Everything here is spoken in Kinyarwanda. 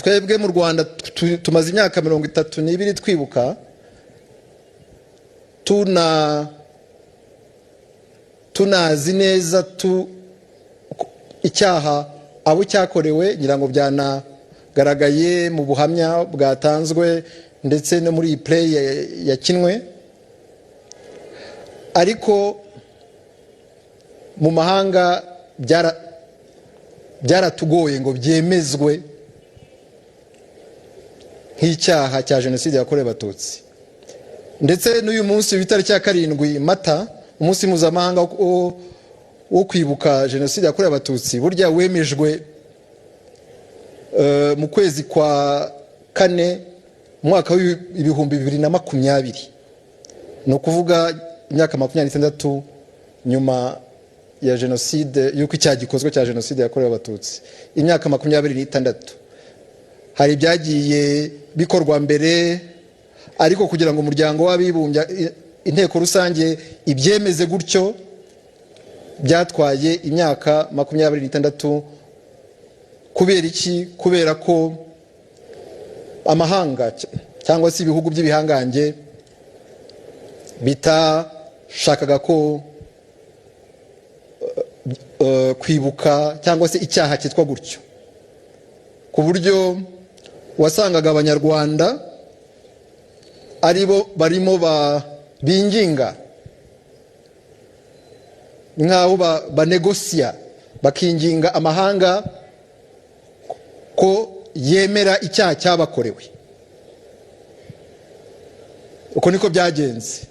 twebwe mu Rwanda tumaze imyaka 32 twibuka tunazi neza icyaha abo cyakorewe, ngira ngo byanagaragaye mu buhamya bwatanzwe ndetse no muri play yakinwe. Ariko mu mahanga byaratugoye ngo byemezwe nk'icyaha cya jenoside yakorewe Abatutsi. Ndetse n'uyu munsi w'itariki ya 7 Mata, umunsi mpuzamahanga wo kwibuka jenoside yakorewe Abatutsi, burya wemejwe mu kwezi kwa 4 mwaka w'ibihumbi 2020. No kuvuga imyaka 26 nyuma ya jenoside, yuko icyaha gikozwe cya jenoside yakorewe Abatutsi, imyaka 26. Hari ibyagiye bikorwa mbere, ariko kugira ngo umuryango w'abibumbye inteko rusange ibyemeze gutyo byatwaye imyaka 26. Kubera iki? Kubera ko amahanga cyangwa se ibihugu by'ibihangange bitashakaga ko kwibuka cyangwa se icyaha cyitwa gutyo, ku buryo wasangaga abanyarwanda aribo barimo binginga nk'aho banegosiya, bakinginga amahanga ko yemera icyaha cyabakorewe. Uko niko byagenze.